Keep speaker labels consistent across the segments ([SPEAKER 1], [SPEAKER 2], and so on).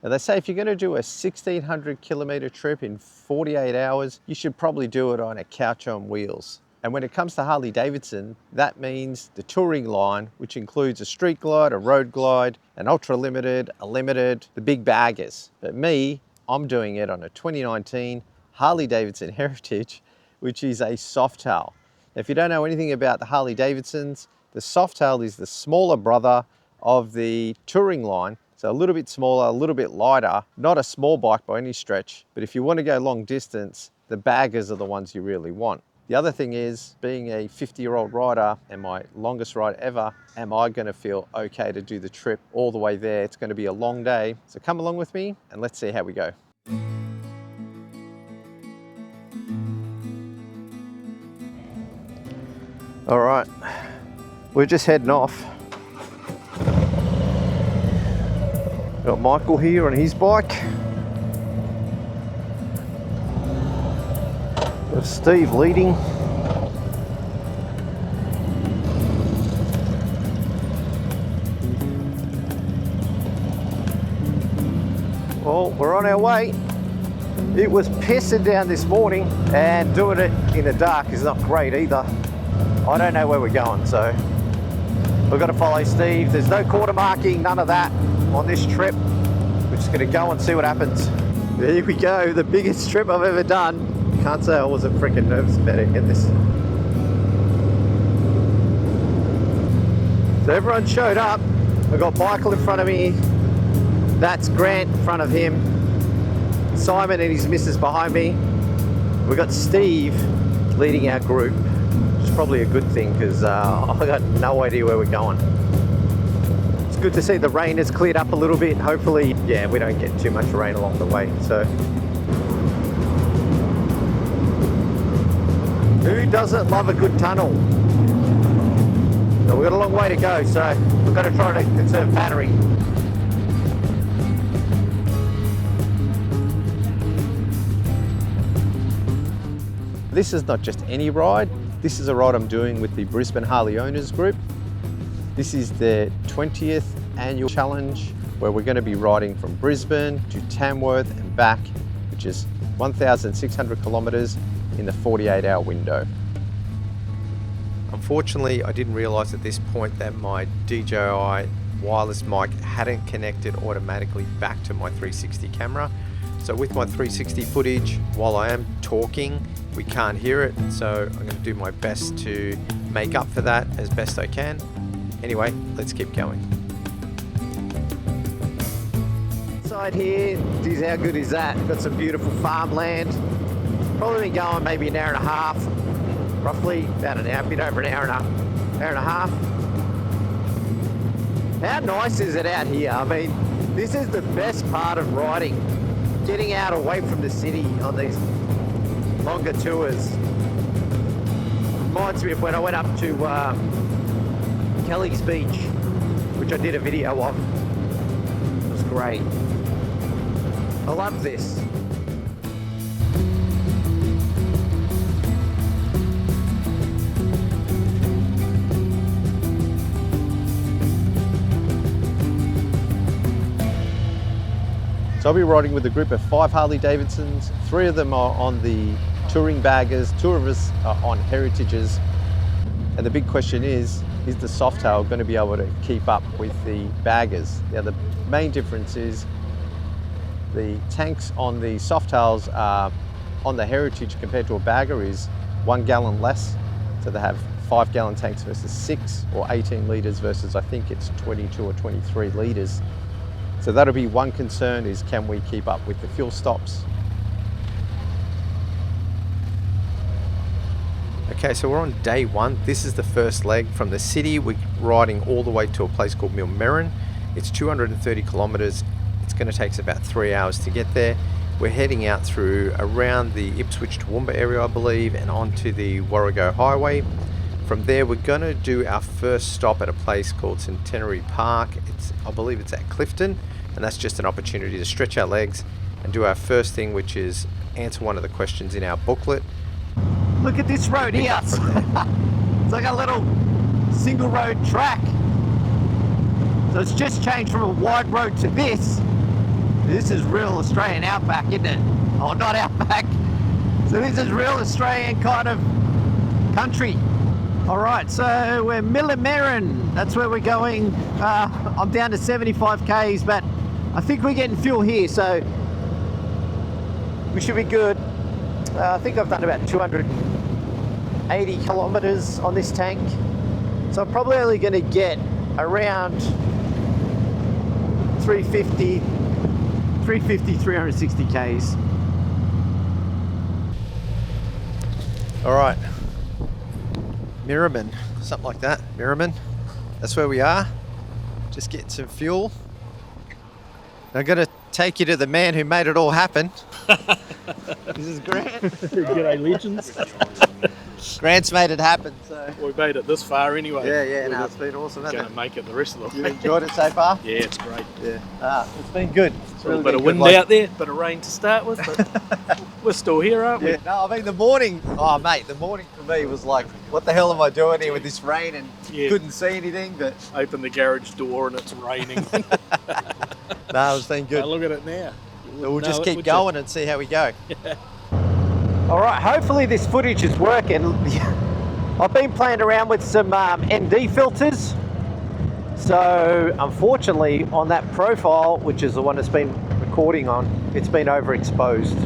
[SPEAKER 1] Now they say if you're going to do a 1,600 kilometer trip in 48 hours, you should probably do it on a couch on wheels. And when it comes to Harley-Davidson, that means the touring line, which includes a street glide, a road glide, an ultra limited, a limited, the big baggers. But me, I'm doing it on a 2019 Harley-Davidson Heritage, which is a Softail. If you don't know anything about the Harley-Davidsons, the Softail is the smaller brother of the touring line. So a little bit smaller, a little bit lighter, not a small bike by any stretch. But if you want to go long distance, the baggers are the ones you really want. The other thing is, being a 50-year-old rider and my longest ride ever, am I going to feel okay to do the trip all the way there? It's going to be a long day. So come along with me and let's see how we go. All right, we're just heading off. Got Michael here on his bike. Got Steve leading. Well, we're on our way. It was pissing down this morning, and doing it in the dark is not great either. I don't know where we're going, so we've got to follow Steve. There's no quarter marking, none of that on this trip. We're just going to go and see what happens. There we go, the biggest trip I've ever done. Can't say I wasn't freaking nervous about it in this. So everyone showed up. I've got Michael in front of me. That's Grant in front of him. Simon and his missus behind me. We've got Steve leading our group, which is probably a good thing because I got no idea where we're going. It's good to see the rain has cleared up a little bit. Hopefully, yeah, we don't get too much rain along the way. So, who doesn't love a good tunnel? So we've got a long way to go, so we've got to try to conserve battery. This is not just any ride. This is a ride I'm doing with the Brisbane Harley Owners Group. This is their 20th annual challenge where we're going to be riding from Brisbane to Tamworth and back, which is 1,600 kilometres in the 48-hour window. Unfortunately, I didn't realise at this point that my DJI wireless mic hadn't connected automatically back to my 360 camera. So with my 360 footage, while I am talking, we can't hear it. So I'm going to do my best to make up for that as best I can. Anyway, let's keep going. Inside here, geez, how good is that? Got some beautiful farmland. Probably been going maybe an hour and a half, roughly about an hour, a bit over an hour and a half. How nice is it out here? I mean, this is the best part of riding. Getting out away from the city on these longer tours. Reminds me of when I went up to Kelly's Beach, which I did a video of. It was great. I love this. So I'll be riding with a group of 5 Harley-Davidsons. 3 of them are on the touring baggers, 2 of us are on Heritages. And the big question is the Softail going to be able to keep up with the baggers? Now the main difference is the tanks on the Softails on the Heritage compared to a bagger is 1 gallon less. So they have 5 gallon tanks versus 6, or 18 litres versus I think it's 22 or 23 litres. So that'll be one concern, is can we keep up with the fuel stops? Okay, so we're on day 1. This is the first leg from the city. We're riding all the way to a place called Millmerran. It's 230 kilometres. It's going to take us about 3 hours to get there. We're heading out through around the Ipswich Toowoomba area, I believe, and onto the Warrego Highway. From there, we're going to do our first stop at a place called Centenary Park. I believe it's at Clifton, and that's just an opportunity to stretch our legs and do our first thing, which is answer one of the questions in our booklet. Look at this road here. It's like a little single road track. So it's just changed from a wide road to this. This is real Australian outback, isn't it? Oh, not outback. So this is real Australian kind of country. All right, so we're Millmerran. That's where we're going. I'm down to 75 Ks, but I think we're getting fuel here, so we should be good. I think I've done about 280 kilometers on this tank. So I'm probably only going to get around 360 Ks. All right, Millmerran, something like that. Millmerran, that's where we are. Just getting some fuel. I'm going to take you to the man who made it all happen. This is Grant.
[SPEAKER 2] G'day, legends.
[SPEAKER 1] Grant's made it happen, so.
[SPEAKER 2] We made it this far anyway.
[SPEAKER 1] Yeah, no, it's been awesome, hasn't
[SPEAKER 2] Going to make it the rest of the
[SPEAKER 1] You
[SPEAKER 2] way.
[SPEAKER 1] enjoyed it so far?
[SPEAKER 2] Yeah, it's great.
[SPEAKER 1] Yeah. It's been good. It's
[SPEAKER 2] A little
[SPEAKER 1] really
[SPEAKER 2] bit of
[SPEAKER 1] been
[SPEAKER 2] wind
[SPEAKER 1] good.
[SPEAKER 2] out there, bit of rain to start with, but we're still here, aren't we?
[SPEAKER 1] Yeah, no, I mean the morning, oh mate, the morning for me was like, what the hell am I doing here with this rain, and couldn't see anything, but.
[SPEAKER 2] Open the garage door and it's raining.
[SPEAKER 1] No, it's been good.
[SPEAKER 2] Look at it now.
[SPEAKER 1] So we'll just keep going and see how we go. All right, hopefully this footage is working. I've been playing around with some ND filters. So unfortunately on that profile, which is the one that's been recording on, it's been overexposed.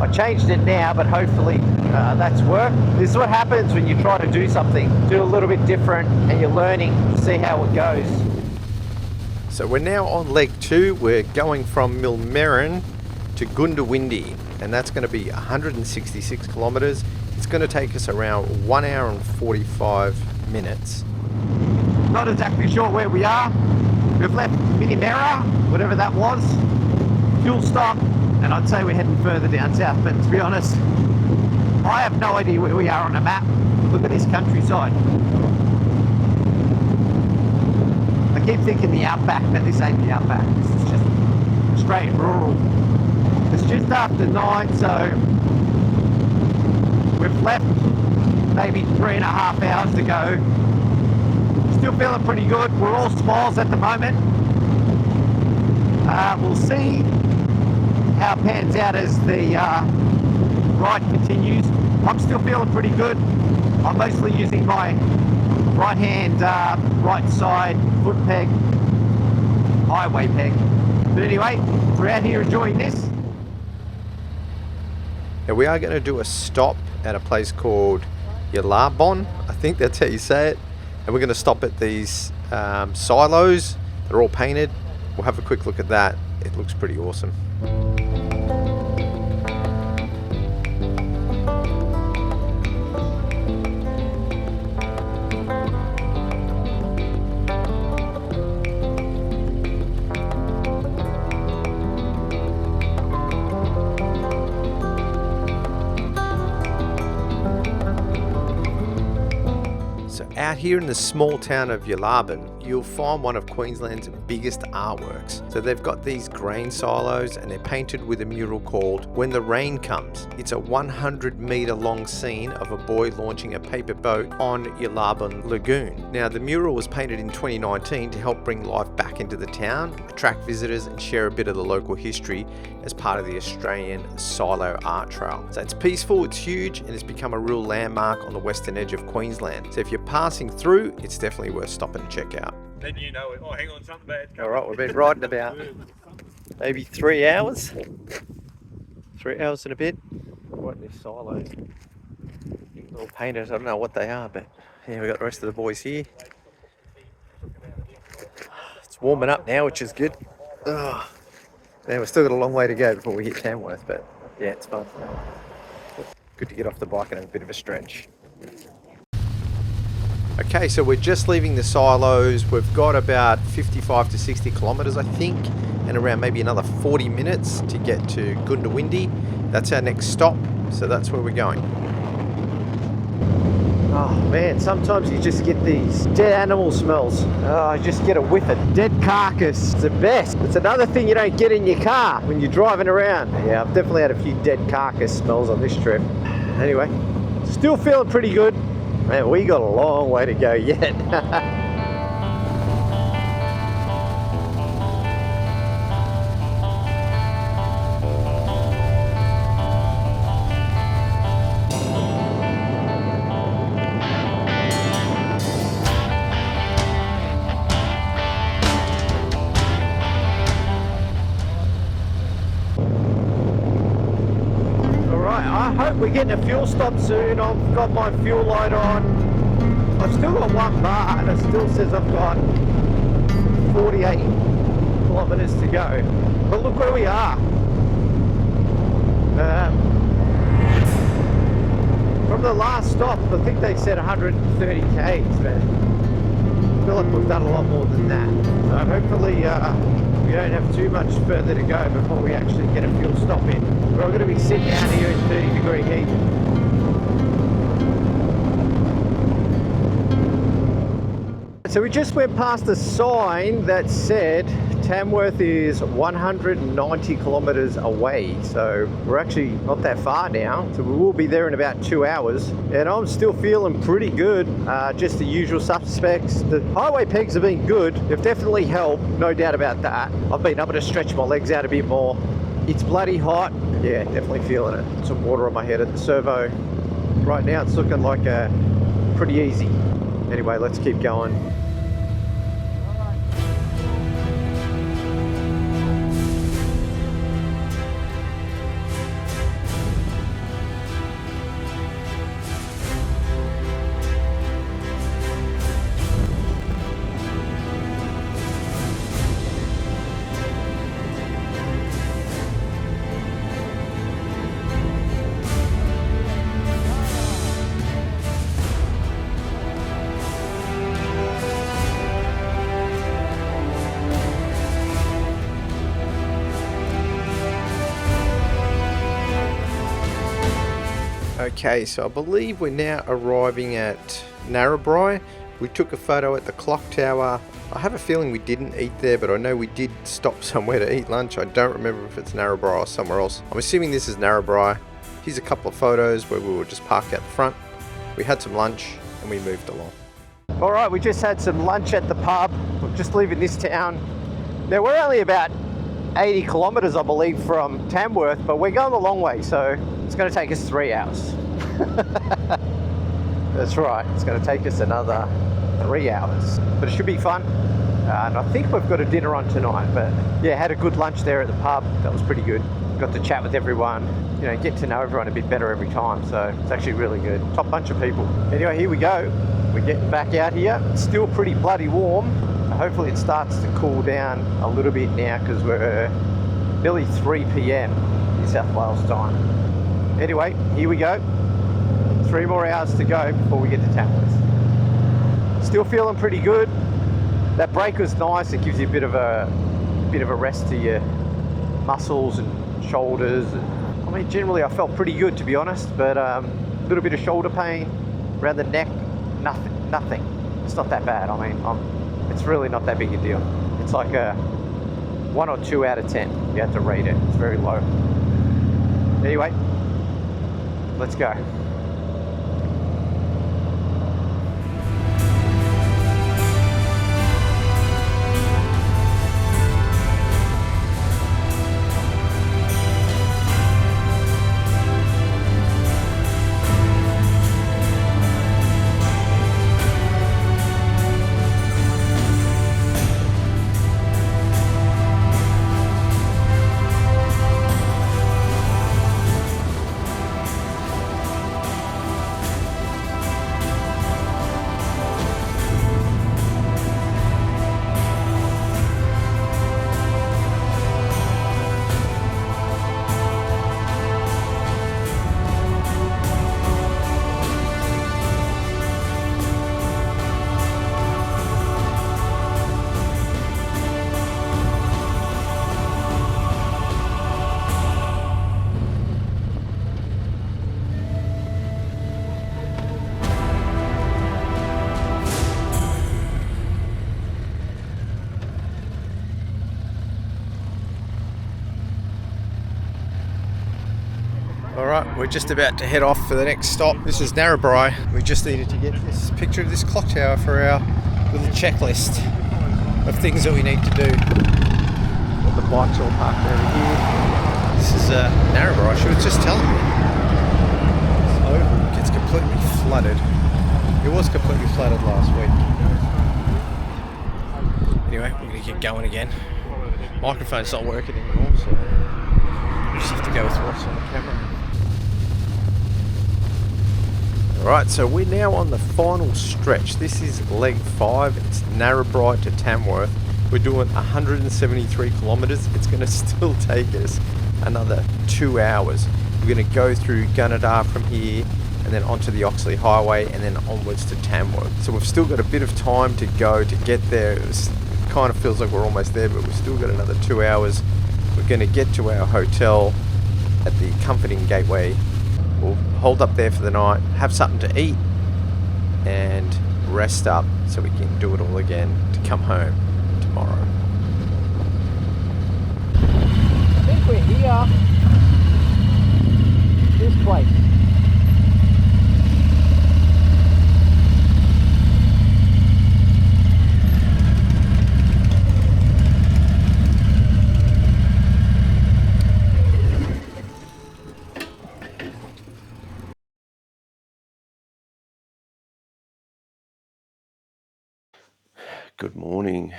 [SPEAKER 1] I changed it now, but hopefully that's worked. This is what happens when you try to do something, do a little bit different, and you're learning to see how it goes. So we're now on leg 2. We're going from Millmerran to Goondiwindi, and that's going to be 166 kilometers. It's going to take us around 1 hour and 45 minutes. Not exactly sure where we are. We've left Millmerran, whatever that was, fuel stop, and I'd say we're heading further down south, but to be honest, I have no idea where we are on a map. Look at this countryside. I keep thinking the outback, but this ain't the outback. This is just straight rural. It's just after 9, so we've left maybe 3.5 hours to go. Still feeling pretty good. We're all smiles at the moment. We'll see how it pans out as the ride continues. I'm still feeling pretty good. I'm mostly using my right hand, right side foot peg, highway peg. But anyway, we're out here enjoying this. Now we are going to do a stop at a place called Yelarbon. I think that's how you say it. And we're going to stop at these silos. They're all painted. We'll have a quick look at that. It looks pretty awesome. Out here in the small town of Yelarbon, you'll find one of Queensland's biggest artworks. So they've got these grain silos and they're painted with a mural called When the Rain Comes. It's a 100-metre long scene of a boy launching a paper boat on Yelarbon Lagoon. Now the mural was painted in 2019 to help bring life back into the town, attract visitors and share a bit of the local history as part of the Australian Silo Art Trail. So it's peaceful, it's huge, and it's become a real landmark on the western edge of Queensland. So if you're passing through, it's definitely worth stopping to check out.
[SPEAKER 2] Then you know it. Oh, hang on, something bad.
[SPEAKER 1] All right, we've been riding about maybe 3 hours. 3 hours and a bit. Right in this silo. Little painters, I don't know what they are, but yeah, we've got the rest of the boys here. It's warming up now, which is good. Man, we've still got a long way to go before we hit Tamworth, but yeah, it's fun. Good to get off the bike and have a bit of a stretch. Okay, so we're just leaving the silos. We've got about 55 to 60 kilometers, I think, and around maybe another 40 minutes to get to Goondiwindi. That's our next stop, so that's where we're going. Oh man, sometimes you just get these dead animal smells. Oh, I just get a whiff of dead carcass. It's the best. It's another thing you don't get in your car when you're driving around. Yeah, I've definitely had a few dead carcass smells on this trip. Anyway, still feeling pretty good. Man, we got a long way to go yet. getting a fuel stop soon. I've got my fuel lighter on. I've still got 1 bar and it still says I've got 48 kilometers to go. But look where we are. From the last stop, I think they said 130 k's, but I feel like we've done a lot more than that. So hopefully we don't have too much further to go before we actually get a fuel stop in. We're all going to be sitting out here in 30-degree heat. So we just went past a sign that said Tamworth is 190 kilometers away, so we're actually not that far now, so we will be there in about 2 hours, and I'm still feeling pretty good. Just the usual suspects. The highway pegs have been good. They've definitely helped, no doubt about that. I've been able to stretch my legs out a bit more. It's bloody hot. Yeah, definitely feeling it. Some water on my head at the servo. Right now it's looking like pretty easy. Anyway, let's keep going. Okay, so I believe we're now arriving at Narrabri. We took a photo at the clock tower. I have a feeling we didn't eat there, but I know we did stop somewhere to eat lunch. I don't remember if it's Narrabri or somewhere else. I'm assuming this is Narrabri. Here's a couple of photos where we were just parked out the front. We had some lunch and we moved along. All right, we just had some lunch at the pub. We're just leaving this town. Now we're only about 80 kilometers, I believe, from Tamworth, but we're going a long way, so it's going to take us 3 hours. That's right, it's going to take us another 3 hours, but it should be fun. And I think we've got a dinner on tonight, but yeah, had a good lunch there at the pub. That was pretty good. Got to chat with everyone, you know, get to know everyone a bit better every time, so it's actually really good. Top bunch of people. Anyway, here we go. We're getting back out here. It's still pretty bloody warm. Hopefully it starts to cool down a little bit now because we're nearly 3 p.m. New South Wales time. Anyway, here we go. 3 more hours to go before we get to Tamworth. Still feeling pretty good. That break was nice. It gives you a bit of a rest to your muscles and shoulders. I mean, generally I felt pretty good, to be honest, but a little bit of shoulder pain around the neck. Nothing. It's not that bad. I mean, it's really not that big a deal. It's like a 1 or 2 out of 10. You have to rate it. It's very low. Anyway, let's go. Alright, we're just about to head off for the next stop. This is Narrabri. We just needed to get this picture of this clock tower for our little checklist of things that we need to do. Got the bikes all parked over here. This is Narrabri, she was just telling me. So, it gets completely flooded. It was completely flooded last week. Anyway, we're going to get going again. Microphone's not working anymore, so we just have to go with what's on the camera. Alright, so we're now on the final stretch. This is leg 5. It's Narrabri to Tamworth. We're doing 173 kilometres. It's going to still take us another 2 hours. We're going to go through Goondiwindi from here and then onto the Aoocci highway and then onwards to Tamworth. So we've still got a bit of time to go to get there. It kind of feels like we're almost there, but we've still got another 2 hours. We're going to get to our hotel at the Comforting Gateway. We'll hold up there for the night, have something to eat, and rest up so we can do it all again to come home tomorrow.
[SPEAKER 2] I think we're here. This place.
[SPEAKER 1] Good morning.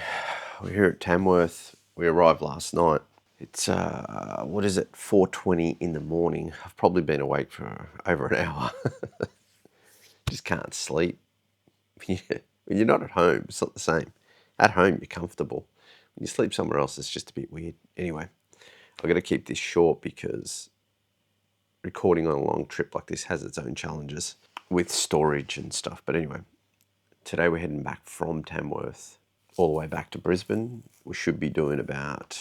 [SPEAKER 1] We're here at Tamworth. We arrived last night. It's, what is it, 4:20 in the morning. I've probably been awake for over an hour. Just can't sleep. When you're not at home, it's not the same. At home, you're comfortable. When you sleep somewhere else, it's just a bit weird. Anyway, I've got to keep this short because recording on a long trip like this has its own challenges with storage and stuff. But anyway, today we're heading back from Tamworth all the way back to Brisbane. We should be doing about,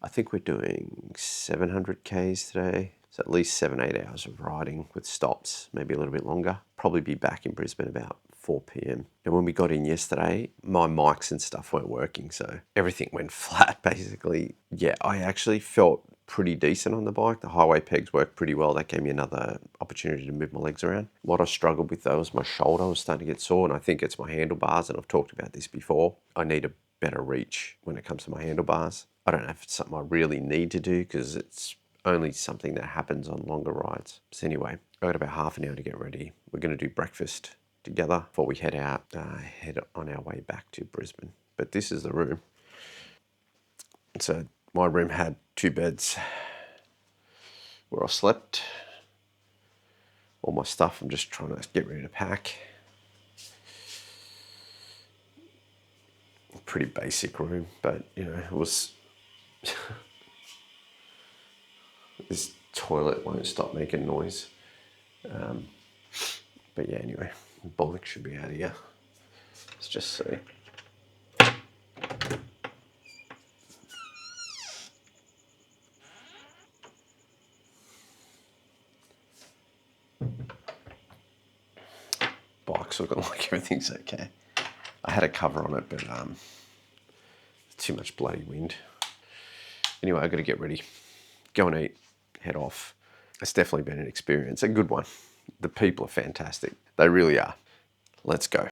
[SPEAKER 1] I think we're doing 700 Ks today. So at least 7-8 hours of riding with stops, maybe a little bit longer. Probably be back in Brisbane about 4 p.m. And when we got in yesterday, my mics and stuff weren't working, so everything went flat basically. Yeah, I actually felt pretty decent on the bike. The highway pegs worked pretty well. That gave me another opportunity to move my legs around. What I struggled with though was my shoulder was starting to get sore, and I think it's my handlebars, and I've talked about this before. I need a better reach when it comes to my handlebars. I don't know if it's something I really need to do because it's only something that happens on longer rides. So anyway, I've got about half an hour to get ready. We're going to do breakfast together before we head out, head on our way back to Brisbane. But this is the room. So my room had 2 beds where I slept. All my stuff, I'm just trying to get ready to pack. Pretty basic room, but you know, it was this toilet won't stop making noise. But yeah, anyway, bollock should be out of here. Let's just see. Bike's looking like everything's okay. I had a cover on it, but too much bloody wind. Anyway, I got to get ready, go and eat, head off. It's definitely been an experience, a good one. The people are fantastic. They really are. Let's go.